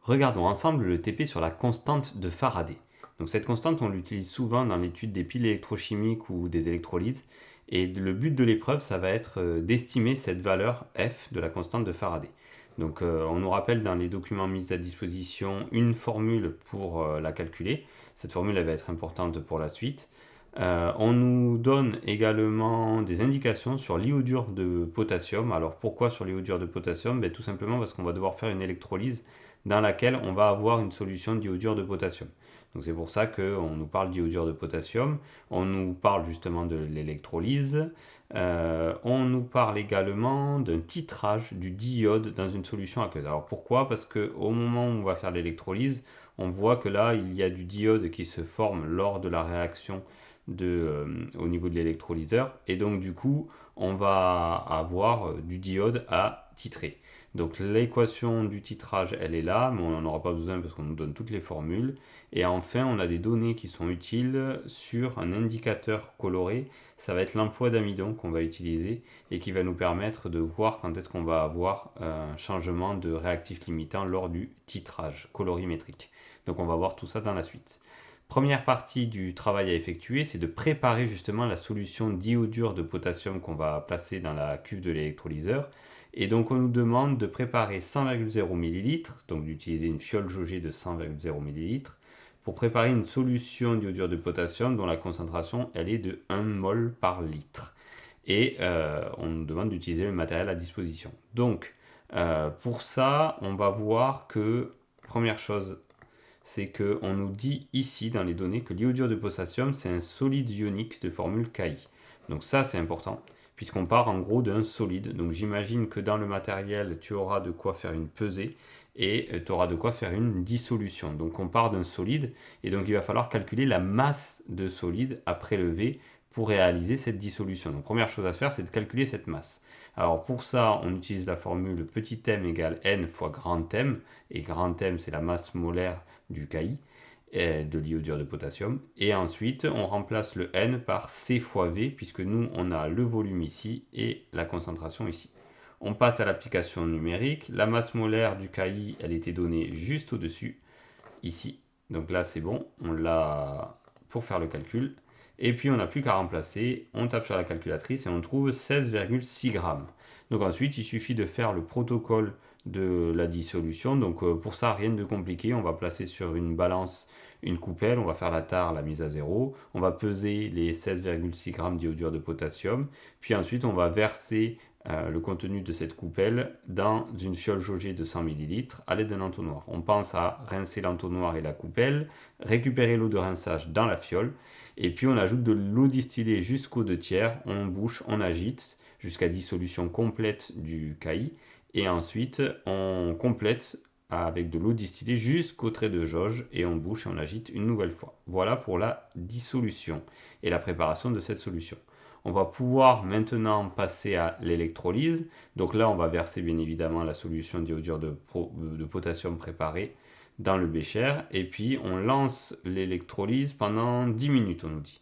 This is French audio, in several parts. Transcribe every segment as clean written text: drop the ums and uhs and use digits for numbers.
Regardons ensemble le TP sur la constante de Faraday. Donc cette constante, on l'utilise souvent dans l'étude des piles électrochimiques ou des électrolyses. Et le but de l'épreuve, ça va être d'estimer cette valeur F de la constante de Faraday. Donc on nous rappelle dans les documents mis à disposition une formule pour la calculer. Cette formule, elle va être importante pour la suite. On nous donne également des indications sur l'iodure de potassium. Alors pourquoi sur l'iodure de potassium? Tout simplement parce qu'on va devoir faire une électrolyse dans laquelle on va avoir une solution d'iodure de potassium. Donc c'est pour ça qu'on nous parle d'iodure de potassium, on nous parle justement de l'électrolyse, on nous parle également d'un titrage du diode dans une solution aqueuse. Alors pourquoi? Parce qu'au moment où on va faire l'électrolyse, on voit que là il y a du diode qui se forme lors de la réaction au niveau de l'électrolyseur, et donc du coup on va avoir du diode à titrer. Donc l'équation du titrage, elle est là, mais on n'en aura pas besoin parce qu'on nous donne toutes les formules. Et enfin, on a des données qui sont utiles sur un indicateur coloré. Ça va être l'emploi d'amidon qu'on va utiliser et qui va nous permettre de voir quand est-ce qu'on va avoir un changement de réactif limitant lors du titrage colorimétrique. Donc on va voir tout ça dans la suite. Première partie du travail à effectuer, c'est de préparer justement la solution d'iodure de potassium qu'on va placer dans la cuve de l'électrolyseur. Et donc on nous demande de préparer 100,0 ml, donc d'utiliser une fiole jaugée de 100,0 ml, pour préparer une solution d'iodure de potassium dont la concentration elle est de 1 mol par litre. Et on nous demande d'utiliser le matériel à disposition. Donc pour ça, on va voir que, première chose, c'est qu'on nous dit ici dans les données que l'iodure de potassium c'est un solide ionique de formule Ki. Donc ça c'est important puisqu'on part en gros d'un solide. Donc j'imagine que dans le matériel tu auras de quoi faire une pesée et tu auras de quoi faire une dissolution. Donc on part d'un solide et donc il va falloir calculer la masse de solide à prélever pour réaliser cette dissolution. Donc première chose à faire c'est de calculer cette masse. Alors pour ça, on utilise la formule petit m égale n fois grand m, et grand m c'est la masse molaire du Ki, de l'iodure de potassium. Et ensuite, on remplace le n par C fois V, puisque nous, on a le volume ici et la concentration ici. On passe à l'application numérique. La masse molaire du Ki, elle était donnée juste au-dessus, ici. Donc là, c'est bon, on l'a pour faire le calcul. Et puis, on n'a plus qu'à remplacer. On tape sur la calculatrice et on trouve 16,6 grammes. Donc ensuite, il suffit de faire le protocole de la dissolution. Donc pour ça, rien de compliqué. On va placer sur une balance une coupelle, on va faire la tare, la mise à zéro. On va peser les 16,6 grammes d'iodure de potassium. Puis ensuite, on va verser le contenu de cette coupelle dans une fiole jaugée de 100 ml à l'aide d'un entonnoir. On pense à rincer l'entonnoir et la coupelle, récupérer l'eau de rinçage dans la fiole, et puis on ajoute de l'eau distillée jusqu'aux 2/3, on bouche, on agite jusqu'à dissolution complète du Ki, et ensuite on complète avec de l'eau distillée jusqu'au trait de jauge et on bouche et on agite une nouvelle fois. Voilà pour la dissolution et la préparation de cette solution. On va pouvoir maintenant passer à l'électrolyse. Donc là, on va verser bien évidemment la solution d'iodure de potassium préparée dans le bécher et puis on lance l'électrolyse pendant 10 minutes, on nous dit.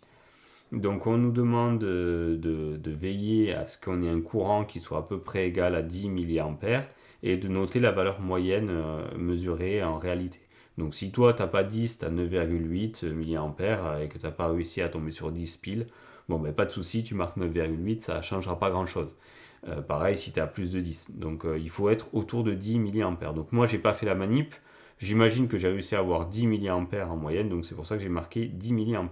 Donc on nous demande de veiller à ce qu'on ait un courant qui soit à peu près égal à 10 mA et de noter la valeur moyenne mesurée en réalité. Donc si toi tu n'as pas 10, tu as 9,8 mA et que tu n'as pas réussi à tomber sur 10 piles, bon pas de souci, tu marques 9,8, ça ne changera pas grand chose. Pareil si tu as plus de 10. Donc il faut être autour de 10 mA. Donc moi j'ai pas fait la manip, j'imagine que j'ai réussi à avoir 10 mA en moyenne, donc c'est pour ça que j'ai marqué 10 mA.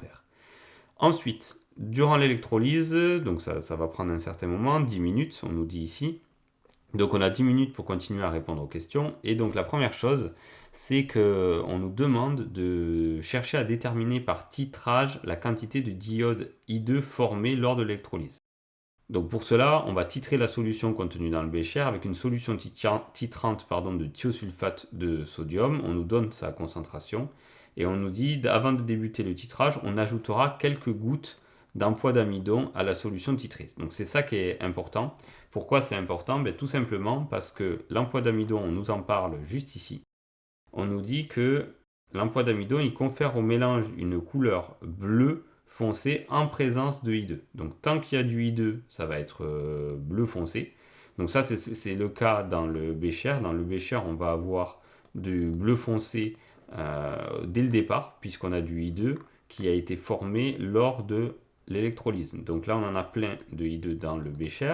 Ensuite, durant l'électrolyse, donc ça va prendre un certain moment, 10 minutes, on nous dit ici. Donc on a 10 minutes pour continuer à répondre aux questions. Et donc la première chose, c'est qu'on nous demande de chercher à déterminer par titrage la quantité de diode I2 formée lors de l'électrolyse. Donc pour cela, on va titrer la solution contenue dans le bécher avec une solution titrante de thiosulfate de sodium. On nous donne sa concentration. Et on nous dit, avant de débuter le titrage, on ajoutera quelques gouttes d'emploi d'amidon à la solution titrée. Donc c'est ça qui est important. Pourquoi c'est important? Tout simplement parce que l'emploi d'amidon, on nous en parle juste ici. On nous dit que l'emploi d'amidon, il confère au mélange une couleur bleue foncé en présence de I2. Donc tant qu'il y a du I2, ça va être bleu foncé. Donc ça, c'est le cas dans le bécher. Dans le bécher, on va avoir du bleu foncé dès le départ, puisqu'on a du I2 qui a été formé lors de l'électrolyse. Donc là, on en a plein de I2 dans le bécher.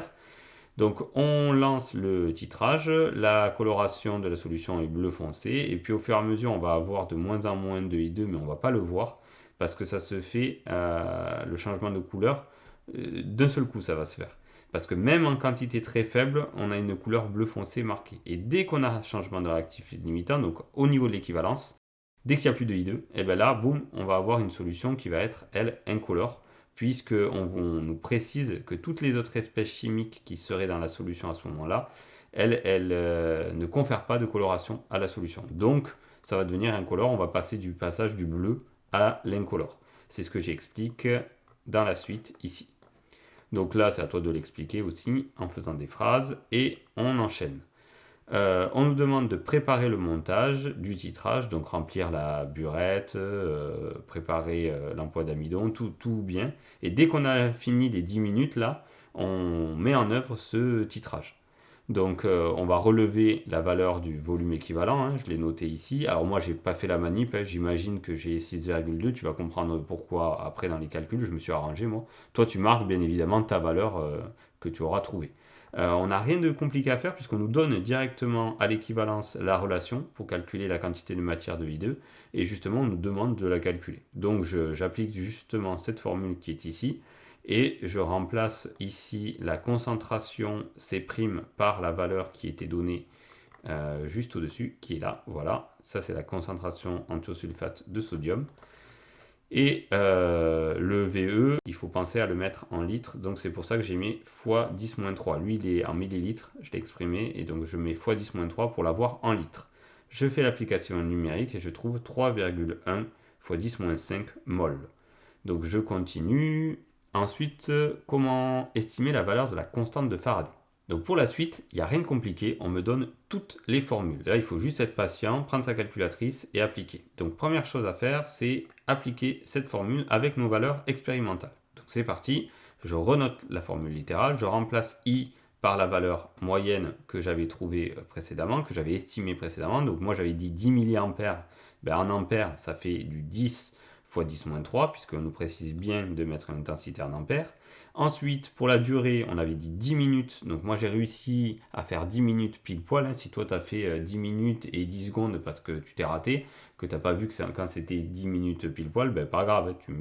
Donc on lance le titrage, la coloration de la solution est bleu foncé, et puis au fur et à mesure, on va avoir de moins en moins de I2, mais on ne va pas le voir, parce que ça se fait, le changement de couleur, d'un seul coup, ça va se faire. Parce que même en quantité très faible, on a une couleur bleu foncé marquée. Et dès qu'on a un changement de réactif limitant, donc au niveau de l'équivalence, dès qu'il n'y a plus de I2, et bien là, boum, on va avoir une solution qui va être, elle, incolore, puisqu'on nous précise que toutes les autres espèces chimiques qui seraient dans la solution à ce moment-là, elles ne confèrent pas de coloration à la solution. Donc, ça va devenir incolore, on va passer du passage du bleu à l'incolore. C'est ce que j'explique dans la suite ici. Donc là, c'est à toi de l'expliquer aussi en faisant des phrases et on enchaîne. On nous demande de préparer le montage du titrage, donc remplir la burette, préparer l'emploi d'amidon, tout bien. Et dès qu'on a fini les 10 minutes, là, on met en œuvre ce titrage. Donc on va relever la valeur du volume équivalent, hein, je l'ai noté ici. Alors moi, j'ai pas fait la manip, hein, j'imagine que j'ai 6,2, tu vas comprendre pourquoi après dans les calculs, je me suis arrangé moi. Toi, tu marques bien évidemment ta valeur que tu auras trouvée. On n'a rien de compliqué à faire puisqu'on nous donne directement à l'équivalence la relation pour calculer la quantité de matière de I2 et justement on nous demande de la calculer. Donc j'applique justement cette formule qui est ici et je remplace ici la concentration C' par la valeur qui était donnée juste au-dessus, qui est là, voilà, ça c'est la concentration en thiosulfate de sodium. Et le VE, il faut penser à le mettre en litres, donc c'est pour ça que j'ai mis x 10-3. Lui, il est en millilitres, je l'ai exprimé, et donc je mets x 10-3 pour l'avoir en litres. Je fais l'application numérique et je trouve 3,1 x 10-5 mol. Donc je continue. Ensuite, comment estimer la valeur de la constante de Faraday? Donc pour la suite, il n'y a rien de compliqué, on me donne toutes les formules. Là, il faut juste être patient, prendre sa calculatrice et appliquer. Donc première chose à faire, c'est appliquer cette formule avec nos valeurs expérimentales. Donc c'est parti, je renote la formule littérale, je remplace I par la valeur moyenne que j'avais trouvée précédemment, que j'avais estimée précédemment. Donc moi j'avais dit 10 mA, en ampères ça fait du 10 x 10-3, puisqu'on nous précise bien de mettre une intensité en ampères. Ensuite, pour la durée, on avait dit 10 minutes. Donc moi, j'ai réussi à faire 10 minutes pile poil. Hein. Si toi, tu as fait 10 minutes et 10 secondes parce que tu t'es raté, que tu n'as pas vu que quand c'était 10 minutes pile poil, pas grave, tu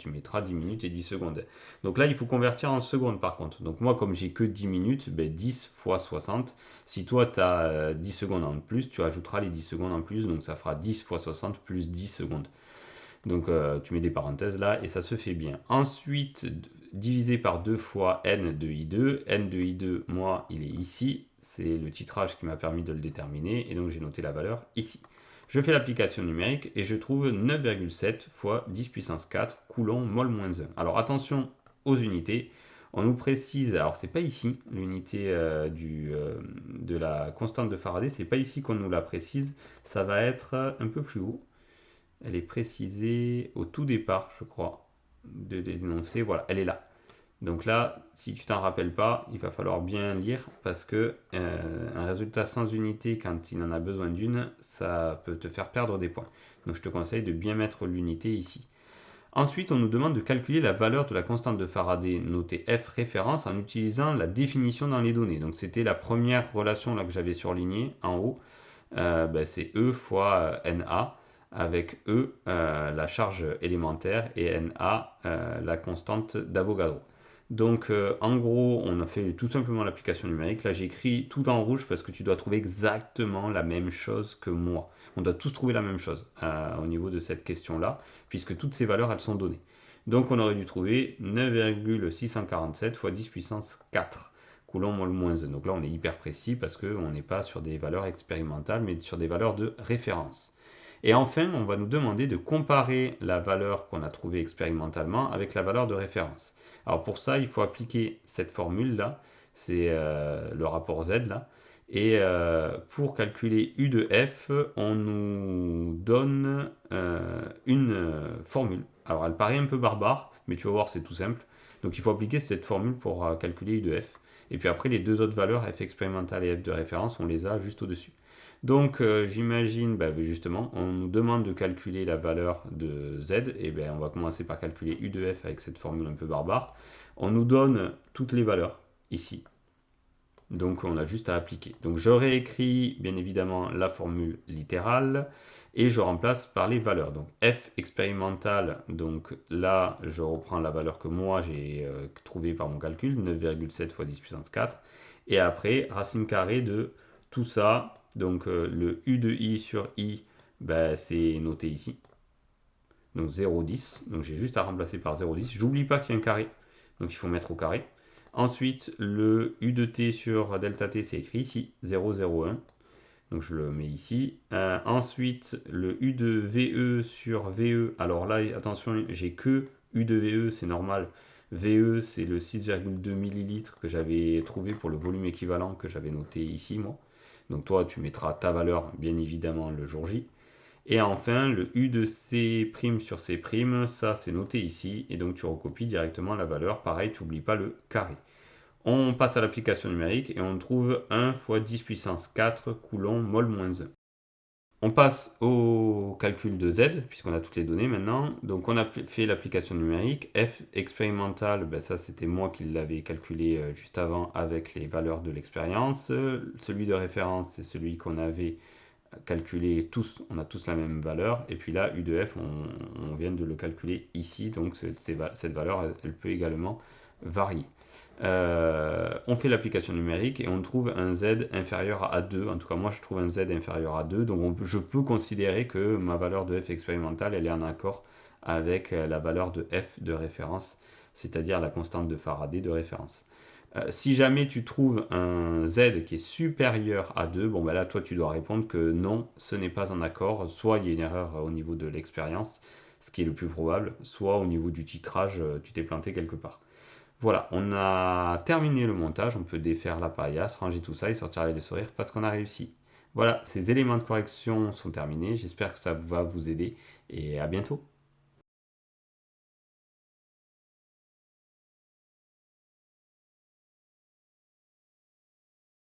mettras 10 minutes et 10 secondes. Donc là, il faut convertir en secondes par contre. Donc moi, comme j'ai que 10 minutes, 10 x 60. Si toi, tu as 10 secondes en plus, tu ajouteras les 10 secondes en plus. Donc ça fera 10 x 60 plus 10 secondes. Donc tu mets des parenthèses là et ça se fait bien. Ensuite, divisé par 2 fois n de I2. N de I2, moi, il est ici. C'est le titrage qui m'a permis de le déterminer. Et donc j'ai noté la valeur ici. Je fais l'application numérique et je trouve 9,7 fois 10 puissance 4 coulomb mol moins 1. Alors attention aux unités. On nous précise, alors c'est pas ici l'unité de la constante de Faraday, c'est pas ici qu'on nous la précise. Ça va être un peu plus haut. Elle est précisée au tout départ, je crois, de l'énoncé. Voilà, elle est là. Donc là, si tu t'en rappelles pas, il va falloir bien lire parce que un résultat sans unité, quand il en a besoin d'une, ça peut te faire perdre des points. Donc je te conseille de bien mettre l'unité ici. Ensuite, on nous demande de calculer la valeur de la constante de Faraday notée F référence en utilisant la définition dans les données. Donc c'était la première relation là que j'avais surlignée en haut. C'est E fois NA. Avec E, la charge élémentaire, et Na, la constante d'Avogadro. Donc, en gros, on a fait tout simplement l'application numérique. Là, j'écris tout en rouge parce que tu dois trouver exactement la même chose que moi. On doit tous trouver la même chose au niveau de cette question-là, puisque toutes ces valeurs, elles sont données. Donc, on aurait dû trouver 9,647 fois 10 puissance 4 coulomb mol moins 1. Donc là, on est hyper précis parce qu'on n'est pas sur des valeurs expérimentales, mais sur des valeurs de référence. Et enfin, on va nous demander de comparer la valeur qu'on a trouvée expérimentalement avec la valeur de référence. Alors pour ça, il faut appliquer cette formule-là, c'est le rapport Z là. Et pour calculer U de F, on nous donne une formule. Alors elle paraît un peu barbare, mais tu vas voir, c'est tout simple. Donc il faut appliquer cette formule pour calculer U de F. Et puis après, les deux autres valeurs, F expérimentale et F de référence, on les a juste au-dessus. Donc j'imagine, justement, on nous demande de calculer la valeur de z, et bien on va commencer par calculer u de f avec cette formule un peu barbare. On nous donne toutes les valeurs ici. Donc on a juste à appliquer. Donc je réécris bien évidemment la formule littérale et je remplace par les valeurs. Donc f expérimental, donc là je reprends la valeur que moi j'ai trouvée par mon calcul, 9,7 fois 10 puissance 4. Et après, racine carrée de tout ça, donc le u de i sur i, c'est noté ici. Donc 0,10, donc j'ai juste à remplacer par 0,10. J'oublie pas qu'il y a un carré, donc il faut mettre au carré. Ensuite, le u de t sur delta t, c'est écrit ici, 0,01. Donc je le mets ici. Ensuite, le u de VE sur VE. Alors là, attention, j'ai que u de VE, c'est normal. VE, c'est le 6,2 ml que j'avais trouvé pour le volume équivalent que j'avais noté ici, moi. Donc toi, tu mettras ta valeur, bien évidemment, le jour J. Et enfin, le u de C' sur C', ça c'est noté ici, et donc tu recopies directement la valeur. Pareil, tu n'oublies pas le carré. On passe à l'application numérique et on trouve 1 fois 10 puissance 4 coulomb mol moins 1. On passe au calcul de Z, puisqu'on a toutes les données maintenant. Donc on a fait l'application numérique. F expérimental, ça c'était moi qui l'avais calculé juste avant avec les valeurs de l'expérience. Celui de référence, c'est celui qu'on avait calculé tous, on a tous la même valeur. Et puis là, U de F, on vient de le calculer ici. Donc cette valeur, elle peut également varier. On fait l'application numérique et on trouve un Z inférieur à 2. En tout cas, moi, je trouve un Z inférieur à 2. Donc, je peux considérer que ma valeur de F expérimentale, elle est en accord avec la valeur de F de référence, c'est-à-dire la constante de Faraday de référence. Si jamais tu trouves un Z qui est supérieur à 2, là, toi, tu dois répondre que non, ce n'est pas en accord. Soit il y a une erreur au niveau de l'expérience, ce qui est le plus probable, soit au niveau du titrage, tu t'es planté quelque part. Voilà, on a terminé le montage, on peut défaire la paillasse, ranger tout ça et sortir avec le sourire parce qu'on a réussi. Voilà, ces éléments de correction sont terminés, j'espère que ça va vous aider et à bientôt.